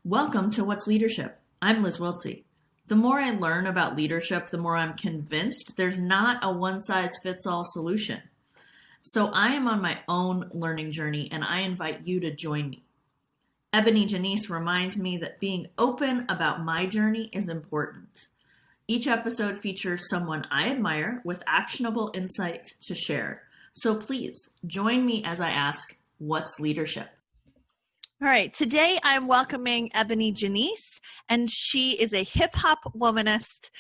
Welcome to What's Leadership. I'm Liz Wiltsey. The more I learn about leadership, the more I'm convinced there's not a one-size-fits-all solution. So I am on my own learning journey, and I invite you to join me. EbonyJanice reminds me that being open about my journey is important. Each episode features someone I admire with actionable insights to share. So please join me as I ask, what's leadership? All right, today I'm welcoming EbonyJanice, and she is a hip-hop womanist,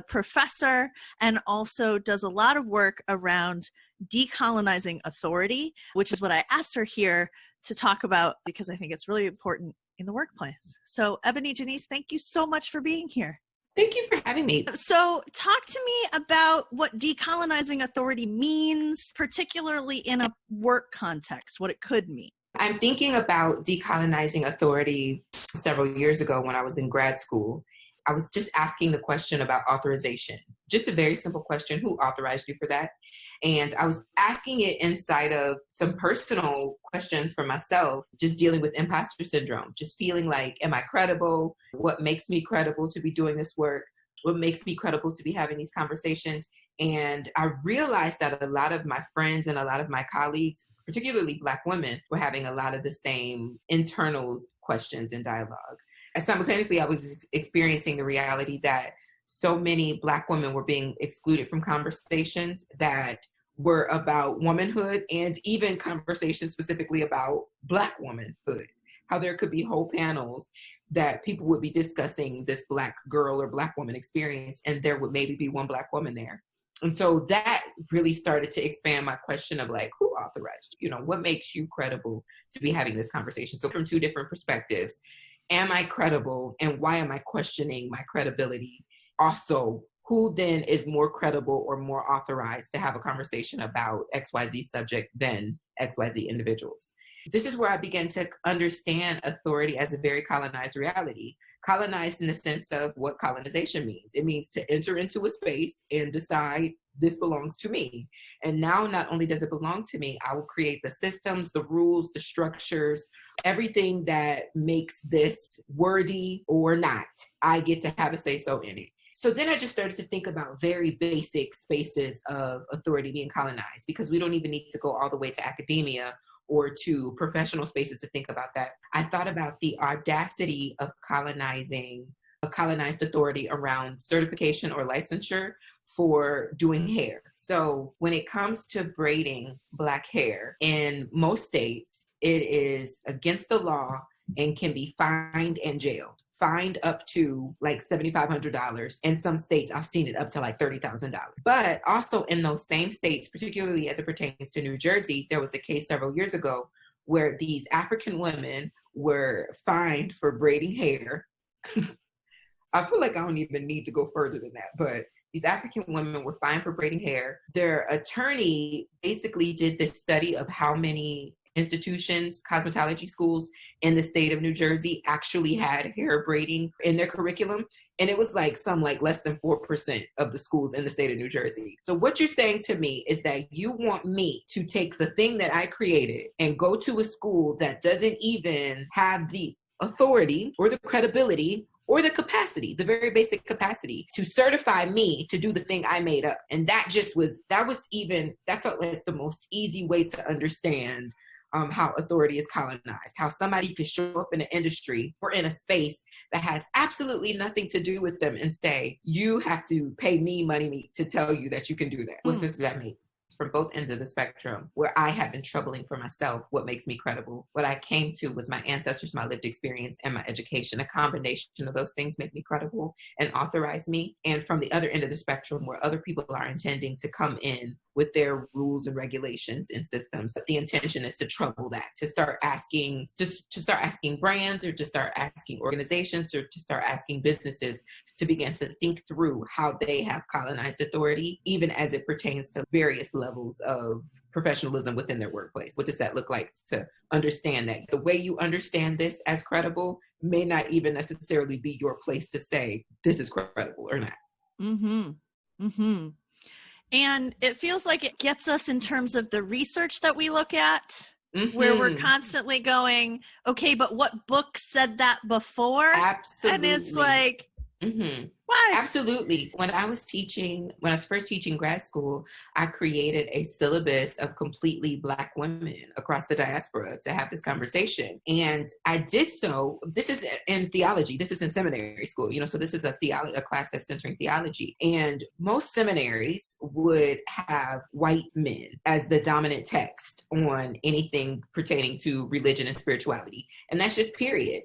professor, and also does a lot of work around decolonizing authority, which is what I asked her here to talk about because I think it's really important in the workplace. So EbonyJanice, thank you so much for being here. Thank you for having me. So talk to me about what decolonizing authority means, particularly in a work context, what it could mean. I'm thinking about decolonizing authority several years ago when I was in grad school. I was just asking the question about authorization. Just a very simple question, who authorized you for that? And I was asking it inside of some personal questions for myself, just dealing with imposter syndrome, just feeling like, am I credible? What makes me credible to be doing this work? What makes me credible to be having these conversations? And I realized that a lot of my friends and a lot of my colleagues, particularly Black women, were having a lot of the same internal questions and dialogue. And simultaneously, I was experiencing the reality that so many Black women were being excluded from conversations that were about womanhood, and even conversations specifically about Black womanhood. How there could be whole panels that people would be discussing this Black girl or Black woman experience, and there would maybe be one Black woman there. And so that really started to expand my question of like, who authorized you? What makes you credible to be having this conversation? So from two different perspectives, am I credible, and why am I questioning my credibility? Also, who then is more credible or more authorized to have a conversation about XYZ subject than XYZ individuals? This is where I began to understand authority as a very colonized reality. Colonized in the sense of what colonization means. It means to enter into a space and decide this belongs to me. And now not only does it belong to me, I will create the systems, the rules, the structures, everything that makes this worthy or not. I get to have a say-so in it. So then I just started to think about very basic spaces of authority being colonized, because we don't even need to go all the way to academia or to professional spaces to think about that. I thought about the audacity of colonizing a colonized authority around certification or licensure for doing hair. So when it comes to braiding Black hair, in most states, it is against the law and can be fined and jailed. Fined up to like $7,500. In some states, I've seen it up to like $30,000. But also in those same states, particularly as it pertains to New Jersey, there was a case several years ago where these African women were fined for braiding hair. I feel like I don't even need to go further than that, but these African women were fined for braiding hair. Their attorney basically did this study of how many institutions, cosmetology schools in the state of New Jersey actually had hair braiding in their curriculum. And it was like less than 4% of the schools in the state of New Jersey. So what you're saying to me is that you want me to take the thing that I created and go to a school that doesn't even have the authority or the credibility or the capacity, the very basic capacity to certify me to do the thing I made up. And that felt like the most easy way to understand how authority is colonized, how somebody could show up in an industry or in a space that has absolutely nothing to do with them and say, you have to pay me money to tell you that you can do that. What does that mean? From both ends of the spectrum, where I have been troubling for myself what makes me credible. What I came to was my ancestors, my lived experience, and my education. A combination of those things make me credible and authorize me. And from the other end of the spectrum, where other people are intending to come in with their rules and regulations and systems, but the intention is to trouble that, to start asking brands, or to start asking organizations, or to start asking businesses to begin to think through how they have colonized authority, even as it pertains to various levels of professionalism within their workplace. What does that look like to understand that the way you understand this as credible may not even necessarily be your place to say this is credible or not? Mm-hmm. And it feels like it gets us in terms of the research that we look at where we're constantly going, okay, but what book said that before? Absolutely. And it's like, why? Absolutely. When I was first teaching grad school, I created a syllabus of completely Black women across the diaspora to have this conversation. And I did so, this is in theology, this is in seminary school, so this is a class that's centering theology. And most seminaries would have white men as the dominant text on anything pertaining to religion and spirituality. And that's just period.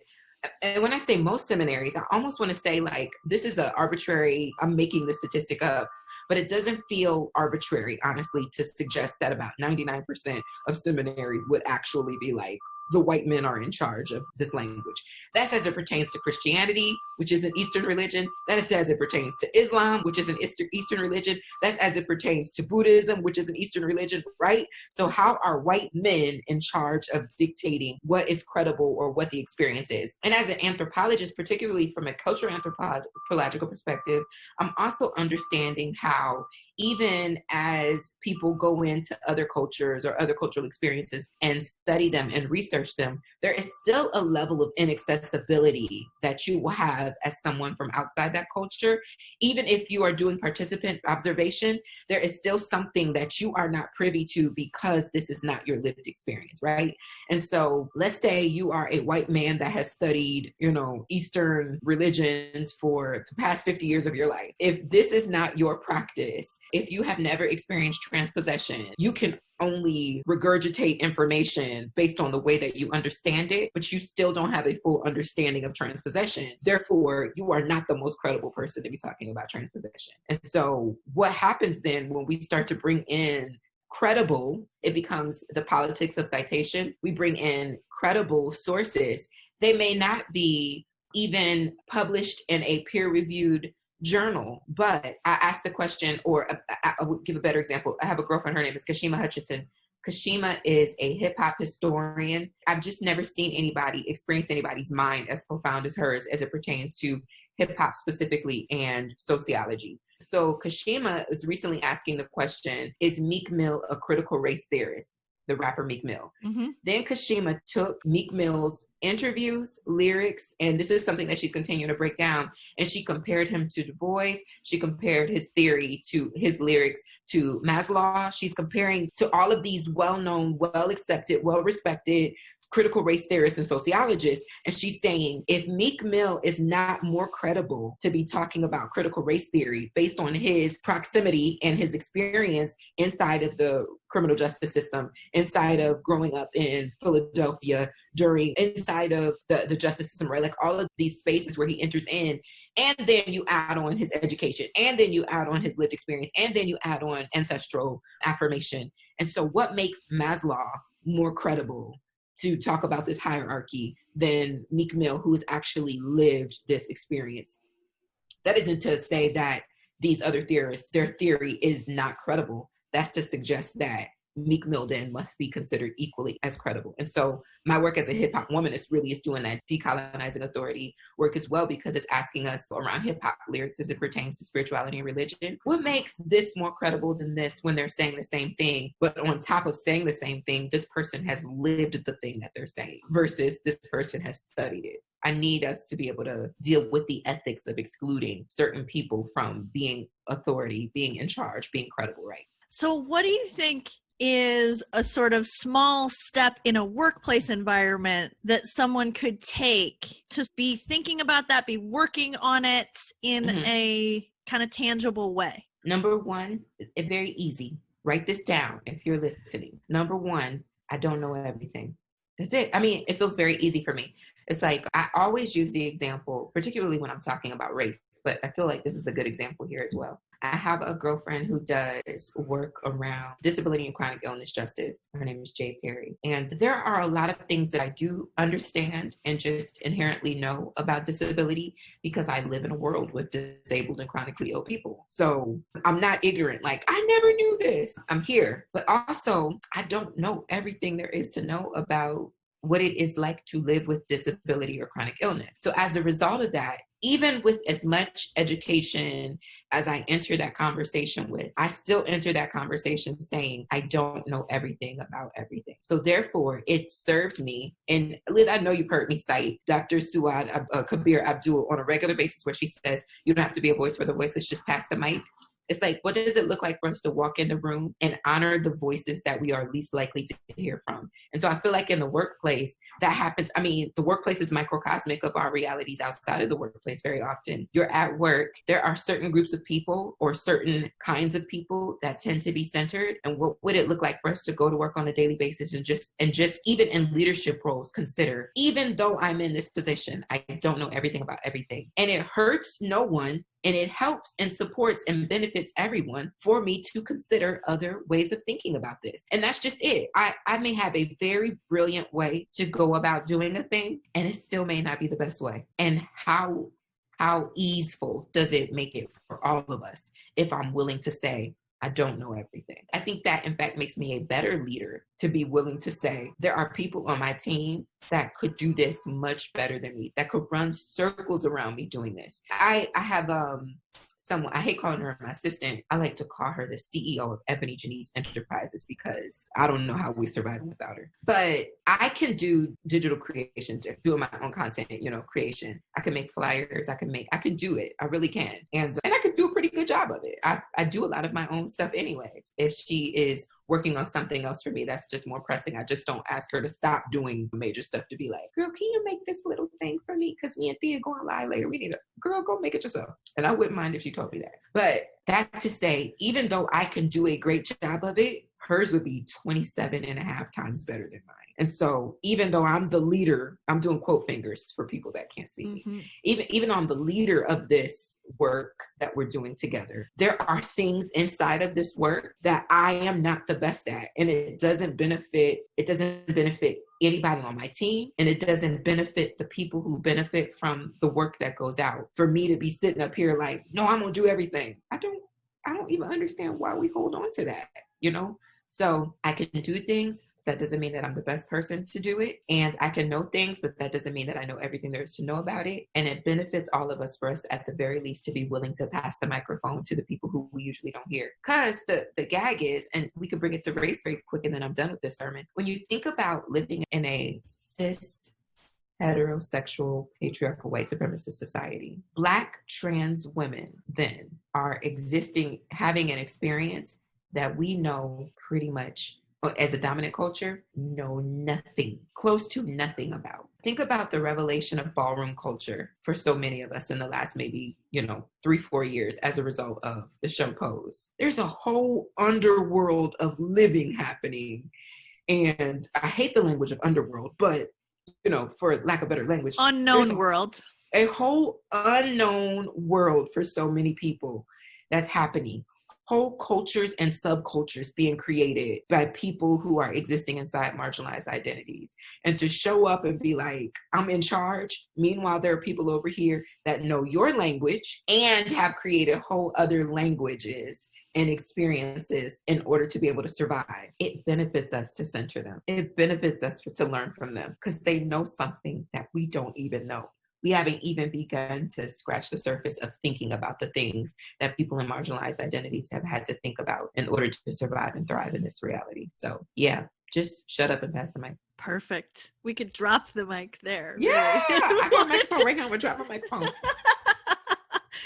And when I say most seminaries, I almost want to say like, this is an arbitrary, I'm making the statistic up, but it doesn't feel arbitrary, honestly, to suggest that about 99% of seminaries would actually be like, the white men are in charge of this language. That's as it pertains to Christianity, which is an Eastern religion. That is as it pertains to Islam, which is an Eastern religion. That's as it pertains to Buddhism, which is an Eastern religion, right? So how are white men in charge of dictating what is credible or what the experience is? And as an anthropologist, particularly from a cultural anthropological perspective, I'm also understanding how even as people go into other cultures or other cultural experiences and study them and research them, there is still a level of inaccessibility that you will have as someone from outside that culture. Even if you are doing participant observation, there is still something that you are not privy to because this is not your lived experience, right? And so let's say you are a white man that has studied, Eastern religions for the past 50 years of your life. If this is not your practice, if you have never experienced transpossession, you can only regurgitate information based on the way that you understand it, but you still don't have a full understanding of transpossession. Therefore, you are not the most credible person to be talking about transpossession. And so what happens then when we start to bring in credible, it becomes the politics of citation. We bring in credible sources. They may not be even published in a peer-reviewed journal, but I asked the question, or I would give a better example. I have a girlfriend, her name is Kashima Hutchison. Kashima is a hip hop historian. I've just never seen experience anybody's mind as profound as hers as it pertains to hip hop specifically and sociology. So Kashima is recently asking the question, is Meek Mill a critical race theorist? The rapper Meek Mill. Then Kashima took Meek Mill's interviews, lyrics, and this is something that she's continuing to break down, and she compared him to Du Bois. She compared his theory to his lyrics to Maslow. She's comparing to all of these well-known, well-accepted, well-respected critical race theorists and sociologists. And she's saying, if Meek Mill is not more credible to be talking about critical race theory based on his proximity and his experience inside of the criminal justice system, inside of growing up in Philadelphia, inside of the justice system, right? Like all of these spaces where he enters in, and then you add on his education, and then you add on his lived experience, and then you add on ancestral affirmation. And so what makes Maslow more credible to talk about this hierarchy than Meek Mill, who's actually lived this experience? That isn't to say that these other theorists, their theory is not credible. That's to suggest that Meek Mill then must be considered equally as credible. And so my work as a hip hop womanist really is doing that decolonizing authority work as well, because it's asking us around hip hop lyrics as it pertains to spirituality and religion, what makes this more credible than this when they're saying the same thing, but on top of saying the same thing, this person has lived the thing that they're saying versus this person has studied it. I need us to be able to deal with the ethics of excluding certain people from being authority, being in charge, being credible, right? So what do you think is a sort of small step in a workplace environment that someone could take to be thinking about that, be working on it in a kind of tangible way? Number one, it's very easy. Write this down if you're listening. Number one, I don't know everything. That's it. I mean, it feels very easy for me. It's like, I always use the example, particularly when I'm talking about race, but I feel like this is a good example here as well. I have a girlfriend who does work around disability and chronic illness justice. Her name is Jay Perry. And there are a lot of things that I do understand and just inherently know about disability because I live in a world with disabled and chronically ill people. So I'm not ignorant, like, I never knew this. I'm here. But also, I don't know everything there is to know about what it is like to live with disability or chronic illness. So as a result of that, even with as much education as I enter that conversation with, I still enter that conversation saying, I don't know everything about everything. So therefore, it serves me. And Liz, I know you've heard me cite Dr. Suad Kabir Abdul on a regular basis, where she says, you don't have to be a voice for the voiceless, just pass the mic. It's like, what does it look like for us to walk in the room and honor the voices that we are least likely to hear from? And so I feel like in the workplace, that happens. I mean, the workplace is microcosmic of our realities outside of the workplace very often. You're at work. There are certain groups of people or certain kinds of people that tend to be centered. And what would it look like for us to go to work on a daily basis and just even in leadership roles, consider, even though I'm in this position, I don't know everything about everything. And it hurts no one. And it helps and supports and benefits everyone for me to consider other ways of thinking about this. And that's just it. I may have a very brilliant way to go about doing a thing, and it still may not be the best way. And how easeful does it make it for all of us if I'm willing to say, I don't know everything. I think that, in fact, makes me a better leader to be willing to say, there are people on my team that could do this much better than me, that could run circles around me doing this. I have someone, I hate calling her my assistant. I like to call her the CEO of EbonyJanice Enterprises, because I don't know how we survive without her. But I can do digital creation, doing my own content, creation. I can make flyers. I can do it. I really can. And I can do a pretty good job of it. I do a lot of my own stuff anyways. If she is working on something else for me that's just more pressing, I just don't ask her to stop doing major stuff to be like, girl, can you make this little thing for me? Because me and Thea going live later. We need girl, go make it yourself. And I wouldn't mind if she told me that. But that to say, even though I can do a great job of it, hers would be 27 and a half times better than mine. And so even though I'm the leader, I'm doing quote fingers for people that can't see me. Even though I'm the leader of this work that we're doing together, there are things inside of this work that I am not the best at. And it doesn't benefit anybody on my team. And it doesn't benefit the people who benefit from the work that goes out. For me to be sitting up here like, no, I'm gonna do everything. I don't even understand why we hold on to that, So I can do things. That doesn't mean that I'm the best person to do it. And I can know things, but that doesn't mean that I know everything there is to know about it. And it benefits all of us, for us at the very least, to be willing to pass the microphone to the people who we usually don't hear. Because the gag is, and we can bring it to race very quick and then I'm done with this sermon. When you think about living in a cis, heterosexual, patriarchal, white supremacist society, Black trans women then are having an experience that we know pretty much, as a dominant culture, know nothing, close to nothing about. Think about the revelation of ballroom culture for so many of us in the last maybe, 3-4 years as a result of the show Pose. There's a whole underworld of living happening. And I hate the language of underworld, but, for lack of better language. Unknown world. A whole unknown world for so many people that's happening. Whole cultures and subcultures being created by people who are existing inside marginalized identities. And to show up and be like, I'm in charge. Meanwhile, there are people over here that know your language and have created whole other languages and experiences in order to be able to survive. It benefits us to center them. It benefits us to learn from them because they know something that we don't even know. We haven't even begun to scratch the surface of thinking about the things that people in marginalized identities have had to think about in order to survive and thrive in this reality. So yeah, just shut up and pass the mic. Perfect. We could drop the mic there. Yeah, really. I got my microphone right now. We're dropping my microphone.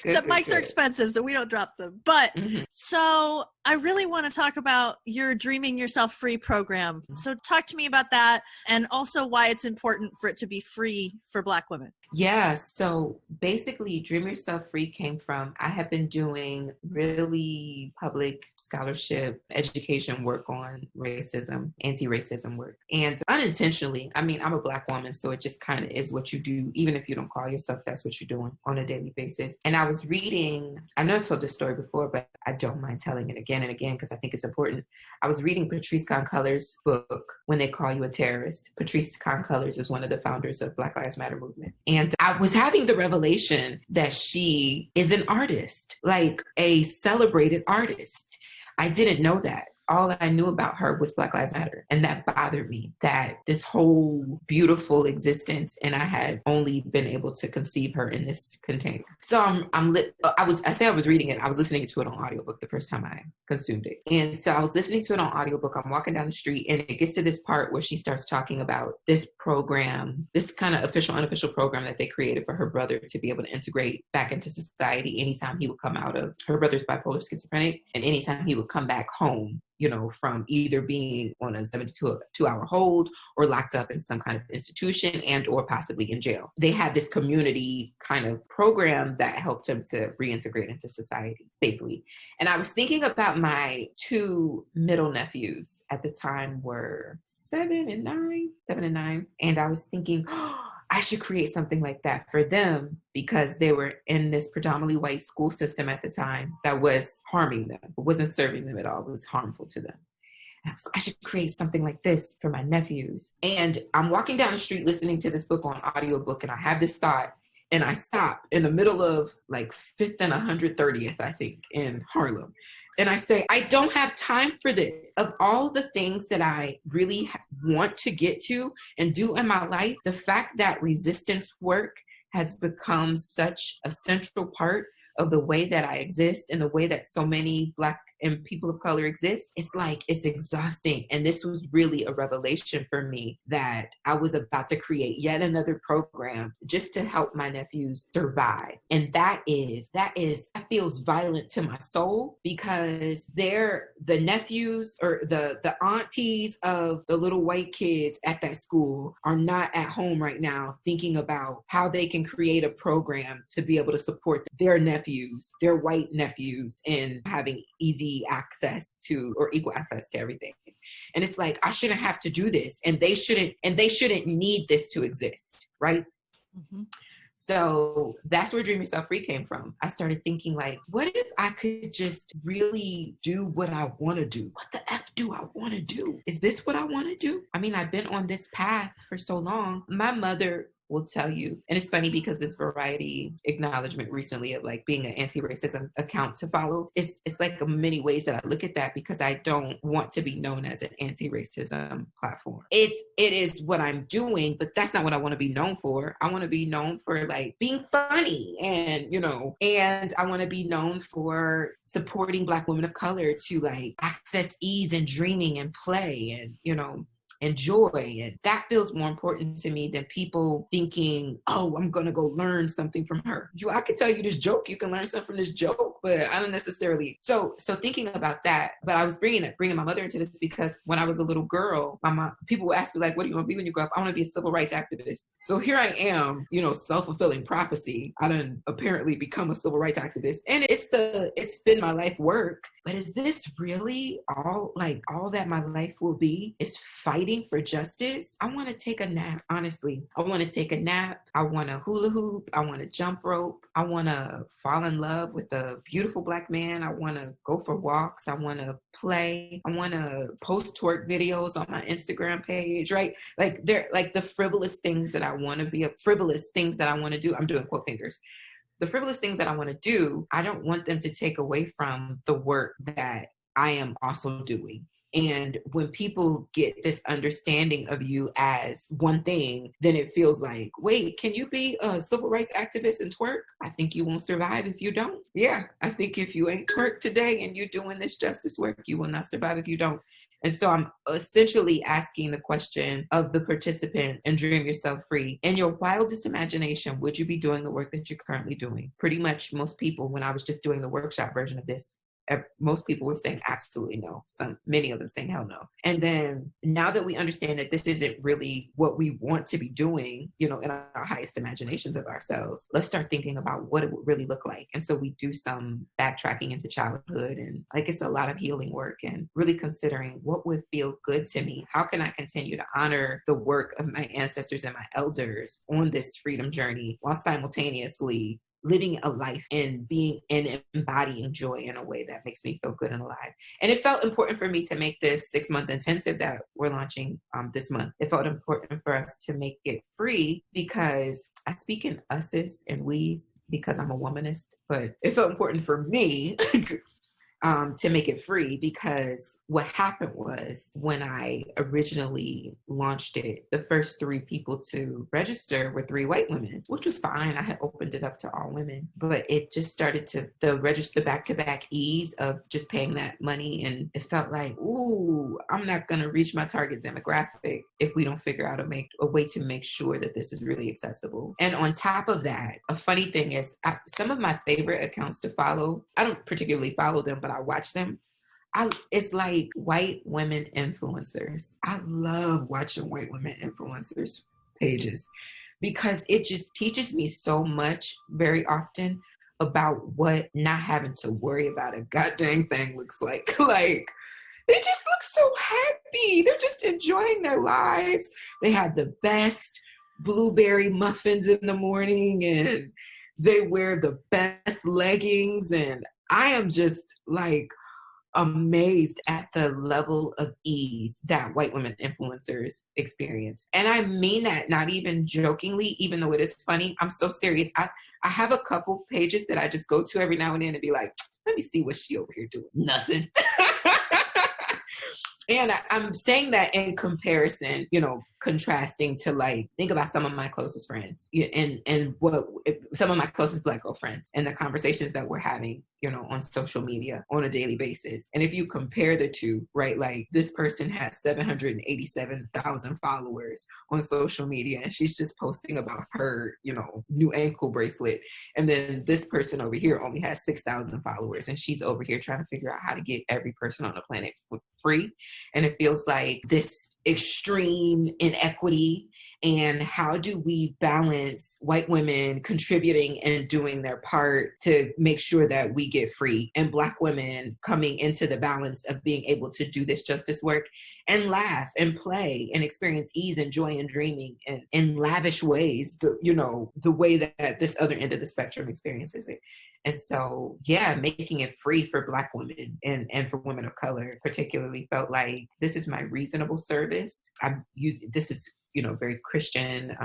Except mics are expensive, so we don't drop them. But so I really want to talk about your Dreaming Yourself Free program. So talk to me about that, and also why it's important for it to be free for Black women. Yeah, so basically Dream Yourself Free came from, I have been doing really public scholarship education work on racism, anti-racism work. And unintentionally, I'm a Black woman, so it just kind of is what you do. Even if you don't call yourself, that's what you're doing on a daily basis. And I was reading, I know I told this story before, but I don't mind telling it again and again because I think it's important. I was reading Patrisse Khan-Cullors' book, When They Call You a Terrorist. Patrisse Khan-Cullors is one of the founders of Black Lives Matter movement. And I was having the revelation that she is an artist, like a celebrated artist. I didn't know that. all I knew about her was Black Lives Matter. And that bothered me, that this whole beautiful existence, and I had only been able to conceive her in this container. So I was reading it. I was listening to it on audiobook the first time I consumed it. And so I was listening to it on audiobook. I'm walking down the street and it gets to this part where she starts talking about this program, this kind of official, unofficial program that they created for her brother to be able to integrate back into society anytime he would come out of, her brother's bipolar schizophrenic, and anytime he would come back home, you know, from either being on a 72-hour hold or locked up in some kind of institution and or possibly in jail. They had this community kind of program that helped him to reintegrate into society safely. And I was thinking about my two middle nephews at the time were 7 and 9. And I was thinking, I should create something like that for them because they were in this predominantly white school system at the time that was harming them. It wasn't serving them at all. It was harmful to them. And I was like, I should create something like this for my nephews. And I'm walking down the street listening to this book on audiobook, and I have this thought, and I stop in the middle of like 5th and 130th, I think, in Harlem. And I say, I don't have time for this. Of all the things that I really want to get to and do in my life, the fact that resistance work has become such a central part of the way that I exist and the way that so many Black and people of color exist, it's exhausting. And this was really a revelation for me that I was about to create yet another program just to help my nephews survive. And that feels violent to my soul because they're the nephews or the aunties of the little white kids at that school are not at home right now thinking about how they can create a program to be able to support their nephews, their white nephews, in having easy access to or equal access to everything. And it's like, I shouldn't have to do this, and they shouldn't need this to exist, right? Mm-hmm. So that's where Dream Yourself Free came from. I started thinking like, what if I could just really do what I want to do? What the F do I want to do? Is this what I want to do? I mean, I've been on this path for so long. My mother will tell you, and it's funny because this Variety acknowledgement recently of like being an anti-racism account to follow, it's like many ways that I look at that because I don't want to be known as an anti-racism platform. It is what I'm doing, but that's not what I want to be known for. I want to be known for like being funny and, you know, and I want to be known for supporting Black women of color to like access ease and dreaming and play and, you know, and joy. And that feels more important to me than people thinking, oh, I'm going to go learn something from her. I can tell you this joke. You can learn something from this joke, but I don't necessarily. So thinking about that, but I was bringing my mother into this because when I was a little girl, my mom, people would ask me like, what do you want to be when you grow up? I want to be a civil rights activist. So here I am, you know, self-fulfilling prophecy. I done apparently become a civil rights activist, and it's been my life work. But is this really all that my life will be? Is fighting for justice? I want to take a nap, honestly. I want to take a nap. I want to hula hoop. I want to jump rope. I want to fall in love with a beautiful Black man. I want to go for walks. I want to play. I want to post twerk videos on my Instagram page, right? Like they're like the frivolous things that I want to be, frivolous things that I want to do. I'm doing quote fingers. The frivolous things that I want to do, I don't want them to take away from the work that I am also doing. And when people get this understanding of you as one thing, then it feels like, wait, can you be a civil rights activist and twerk? I think you won't survive if you don't. Yeah, I think if you ain't twerk today and you're doing this justice work, you will not survive if you don't. And so I'm essentially asking the question of the participant in Dream Yourself Free. In your wildest imagination, would you be doing the work that you're currently doing? Pretty much most people, when I was just doing the workshop version of this, most people were saying absolutely no. Many of them saying hell no. And then now that we understand that this isn't really what we want to be doing, you know, in our highest imaginations of ourselves, let's start thinking about what it would really look like. And so we do some backtracking into childhood, and like it's a lot of healing work and really considering what would feel good to me. How can I continue to honor the work of my ancestors and my elders on this freedom journey while simultaneously living a life and being and embodying joy in a way that makes me feel good and alive. And it felt important for me to make this 6-month intensive that we're launching this month. It felt important for us to make it free because I speak in us's and we's because I'm a womanist, but it felt important for me to make it free, because what happened was when I originally launched it, the first 3 people to register were 3 white women, which was fine. I had opened it up to all women, but it just started to the back-to-back ease of just paying that money. And it felt like, ooh, I'm not going to reach my target demographic if we don't figure out a way to make sure that this is really accessible. And on top of that, a funny thing is some of my favorite accounts to follow, I don't particularly follow them, but I watch them. It's like white women influencers. I love watching white women influencers pages because it just teaches me so much very often about what not having to worry about a goddamn thing looks like. Like, they just look so happy. They're just enjoying their lives. They have the best blueberry muffins in the morning, and they wear the best leggings. And I am just like amazed at the level of ease that white women influencers experience. And I mean that not even jokingly, even though it is funny. I'm so serious. I have a couple pages that I just go to every now and then and be like, let me see what she over here doing. Nothing. And I'm saying that in comparison, contrasting to, like, think about some of my closest friends and what some of my closest Black girl friends and the conversations that we're having, on social media on a daily basis. And if you compare the two, right, like this person has 787,000 followers on social media and she's just posting about her, new ankle bracelet. And then this person over here only has 6,000 followers and she's over here trying to figure out how to get every person on the planet for free. And it feels like this extreme inequity. And how do we balance white women contributing and doing their part to make sure that we get free, and Black women coming into the balance of being able to do this justice work and laugh and play and experience ease and joy and dreaming and in lavish ways, the way that this other end of the spectrum experiences it. And so, yeah, making it free for Black women and for women of color particularly felt like this is my reasonable service. This is very Christian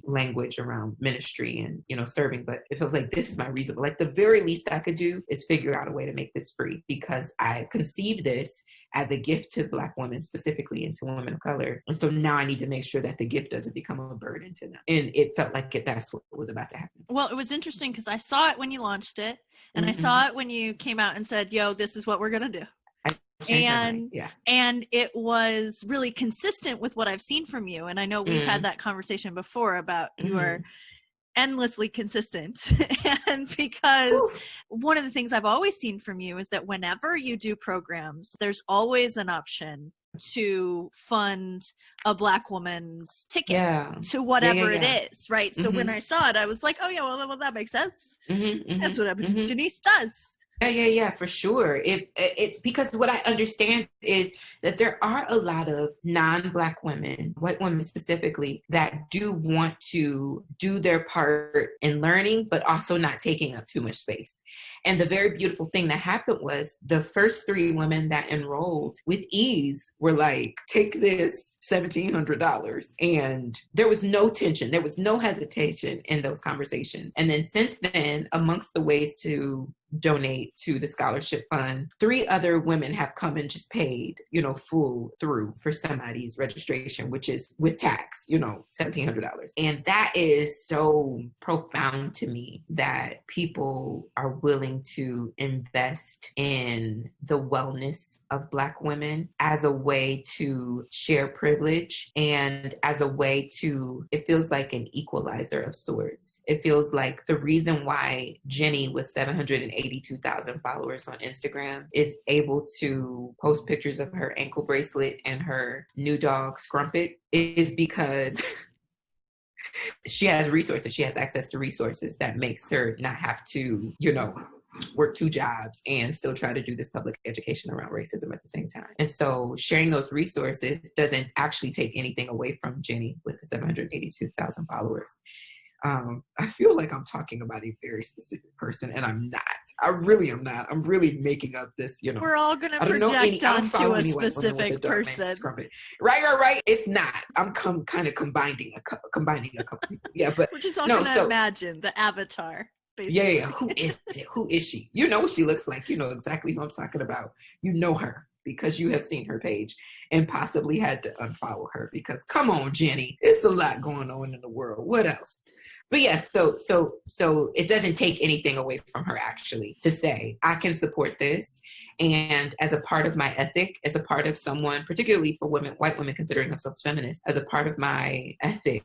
language around ministry and, serving, but it feels like this is my reasonable, like the very least I could do is figure out a way to make this free, because I conceived this as a gift to Black women specifically and to women of color. And so now I need to make sure that the gift doesn't become a burden to them. And it felt like that's what was about to happen. Well, it was interesting because I saw it when you launched it, and I saw it when you came out and said, yo, this is what we're going to do. And it was really consistent with what I've seen from you. And I know we've had that conversation before about you are endlessly consistent. And because one of the things I've always seen from you is that whenever you do programs, there's always an option to fund a Black woman's ticket to whatever it is, right? So when I saw it, I was like, oh yeah, well that makes sense. That's what EbonyJanice does. Yeah, for sure. It's because what I understand is that there are a lot of non-Black women, white women specifically, that do want to do their part in learning, but also not taking up too much space. And the very beautiful thing that happened was the first 3 women that enrolled with ease were like, take this $1,700. And there was no tension. There was no hesitation in those conversations. And then since then, amongst the ways to donate to the scholarship fund, 3 other women have come and just paid, full through for somebody's registration, which is with tax, $1,700. And that is so profound to me, that people are willing to invest in the wellness of Black women as a way to share privilege and as a way to, it feels like an equalizer of sorts. It feels like the reason why Jenny with 782,000 followers on Instagram is able to post pictures of her ankle bracelet and her new dog Scrumpet is because she has resources. She has access to resources that makes her not have to, work 2 jobs and still try to do this public education around racism at the same time. And so sharing those resources doesn't actually take anything away from Jenny with the 782,000 followers. I feel like I'm talking about a very specific person, and I'm not. I really am not. I'm really making up this, We're all going to project onto a specific person. Right. It's not. I'm kind of combining a couple people. Yeah, but we're just all going to imagine the avatar. basically. Yeah. Who is it? Who is she? You know what she looks like. You know exactly who I'm talking about. You know her because you have seen her page and possibly had to unfollow her because come on, Jenny, it's a lot going on in the world. What else? But yes, so it doesn't take anything away from her actually to say, I can support this. And as a part of my ethic, as a part of someone, particularly for women, white women considering themselves feminists, as a part of my ethic,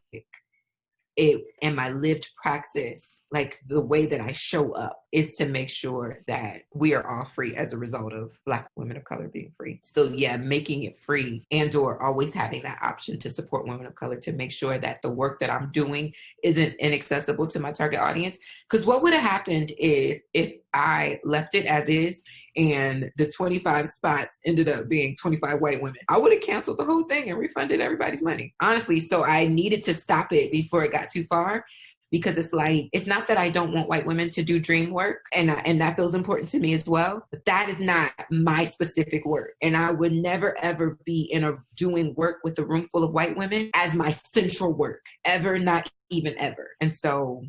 and my lived praxis, like the way that I show up is to make sure that we are all free as a result of Black women of color being free. So yeah, making it free and or always having that option to support women of color to make sure that the work that I'm doing isn't inaccessible to my target audience. Because what would have happened if I left it as is and the 25 spots ended up being 25 white women? I would have canceled the whole thing and refunded everybody's money, honestly. So I needed to stop it before it got too far, because it's like, it's not that I don't want white women to do dream work, and that feels important to me as well, but that is not my specific work. And I would never, ever be doing work with a room full of white women as my central work, ever, not even ever. And so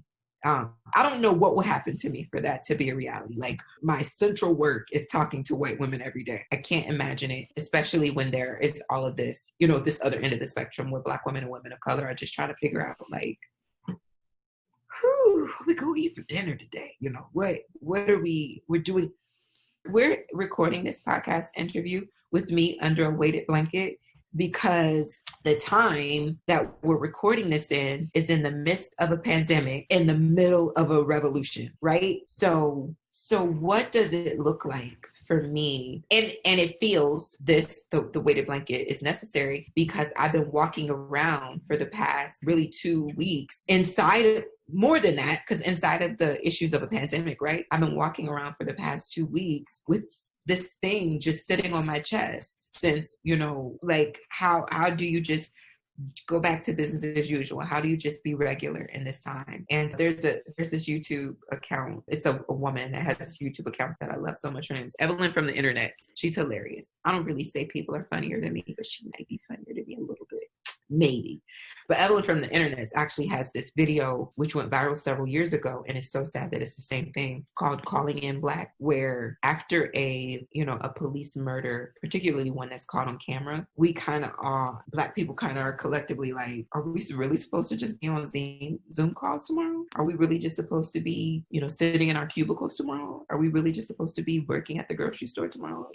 I don't know what will happen to me for that to be a reality. Like my central work is talking to white women every day. I can't imagine it, especially when there is all of this, this other end of the spectrum where Black women and women of color are just trying to figure out like, who we go eat for dinner today? What are we're doing? We're recording this podcast interview with me under a weighted blanket because the time that we're recording this in is in the midst of a pandemic, in the middle of a revolution, right? So what does it look like for me? And it feels the weighted blanket is necessary because I've been walking around for the past really 2 weeks inside of, more than that, because inside of the issues of a pandemic, right? I've been walking around for the past 2 weeks with this thing just sitting on my chest since, like how do you just go back to business as usual? How do you just be regular in this time? And there's this YouTube account. It's a woman that has this YouTube account that I love so much. Her name is Evelyn from the Internet. She's hilarious. I don't really say people are funnier than me, but she might be funnier than me a little bit. Maybe. But Evelyn from the Internet actually has this video which went viral several years ago, and it's so sad that it's the same thing, called Calling in Black, where after a police murder, particularly one that's caught on camera, we kind of are, Black people kind of are collectively like, are we really supposed to just be on Zoom calls tomorrow? Are we really just supposed to be, sitting in our cubicles tomorrow? Are we really just supposed to be working at the grocery store tomorrow?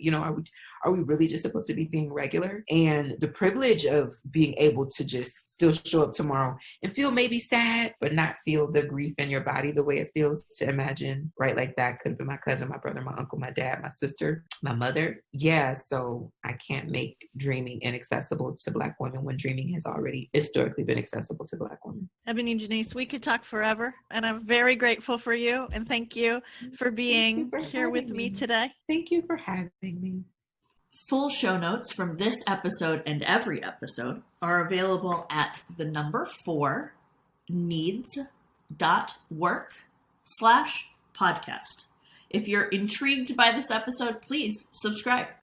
Are we really just supposed to be being regular? And the privilege of being able to just still show up tomorrow and feel maybe sad, but not feel the grief in your body the way it feels to imagine, right? Like that could have been my cousin, my brother, my uncle, my dad, my sister, my mother. Yeah, so I can't make dreaming inaccessible to Black women when dreaming has already historically been accessible to Black women. EbonyJanice, we could talk forever, and I'm very grateful for you, and thank you for being here with me today. Thank you for having me. Full show notes from this episode and every episode are available at 4needs.work/podcast. If you're intrigued by this episode, please subscribe.